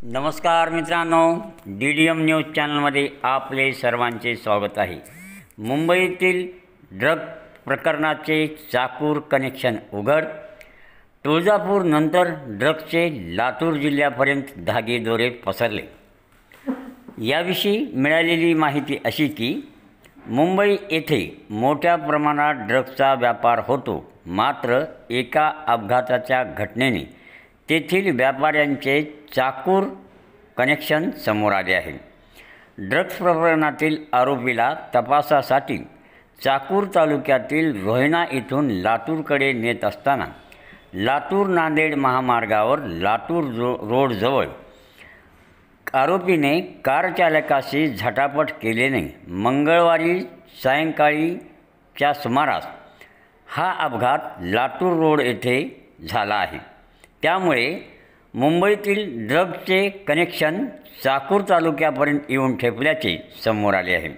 नमस्कार मित्रांनो, DDM news चॅनलमध्ये आपले सर्वांचे स्वागत आहे। मुंबईतील ड्रग प्रकरणाचे चाकूर कनेक्शन उघड। तुळजापूर नंतर ड्रग्सचे लातूर जिल्ह्यापर्यंत धागेदोरे पसरले। याविषयी मिळालेली माहिती अशी की मुंबई येथे मोठ्या प्रमाणात ड्रग्सचा व्यापार होतो, मात्र एका अपघाताच्या घटनेने तेथील व्यापाऱ्यांचे चाकूर कनेक्शन समोर आले आहे। ड्रग्स प्रकरणातील आरोपीला तपासासाठी चाकूर तालुक्यातील रोहिणा येथून लातूरकडे नेत असताना लातूर नांदेड महामार्गावर लातूर रोडजवळ आरोपीने कार चालकाशी झटापट केल्याने मंगळवारी सायंकाळीच्या सुमारास हा अपघात लातूर रोड येथे झाला आहे। त्यामुळे मुंबईतील ड्रग्सचे कनेक्शन चाकूर तालुक्यापर्यंत येऊन ठेपल्याचे समोर आले आहे।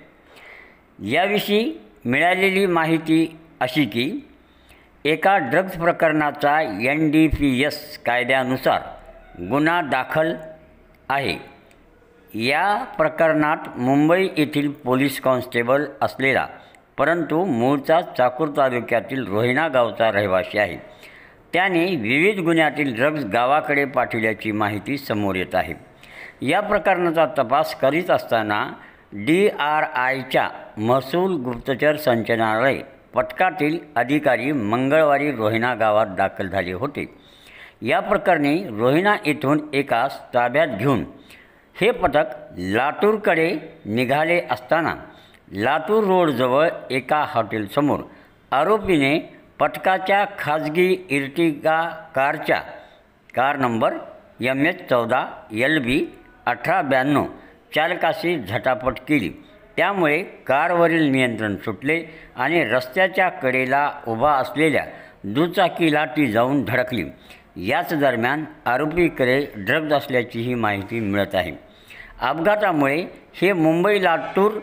याविषयी मिळालेली माहिती अशी की एका ड्रग्स प्रकरणाचा NDPS कायद्यानुसार गुन्हा दाखल आहे। या प्रकरणात मुंबई येथील पोलीस कॉन्स्टेबल असलेला परंतु मूळचा चाकूर तालुक्यातील रोहिणा गावचा रहिवासी आहे। त्याने विविध गुन्ह्यातील ड्रग्स गावाकडे पाठविल्याची माहिती समोर येत आहे। या प्रकरणाचा तपास करीत असताना DRIच्या महसूल गुप्तचर संचालनालय पथकातील अधिकारी मंगळवारी रोहिणा गावात दाखल झाले होते। या प्रकरणी रोहिणा येथून एकास ताब्यात घेऊन हे पथक लातूरकडे निघाले असताना लातूर रोडजवळ एका हॉटेलसमोर आरोपीने पथकाच्या खाजगी इर्टिगा कारच्या कार नंबर MH14 LB 1892 चालकाशी झटापट केली। त्यामुळे कारवरील नियंत्रण सुटले आणि रस्त्याच्या कडेला उभा असलेल्या दुचाकीला ती जाऊन धडकली। याच दरम्यान आरोपीकडे ड्रग्ज असल्याचीही माहिती मिळत आहे। अपघातामुळे हे मुंबई लातूर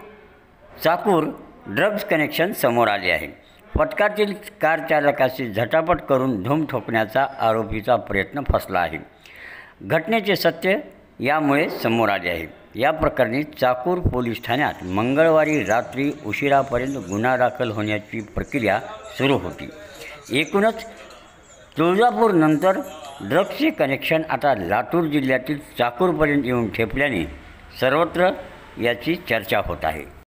चाकूर ड्रग्ज कनेक्शन समोर आले आहे। पथकातील कार चालकाशी झटापट करून धूम ठोकण्याचा आरोपीचा प्रयत्न फसला आहे। घटनेचे सत्य यामुळे समोर आले आहे। या प्रकरणी चाकूर पोलीस ठाण्यात मंगळवारी रात्री उशिरापर्यंत गुन्हा दाखल होण्याची प्रक्रिया सुरू होती। एकूणच तुळजापूर नंतर ड्रग्सचे कनेक्शन आता लातूर जिल्ह्यातील चाकूरपर्यंत येऊन ठेपल्याने सर्वत्र याची चर्चा होत आहे।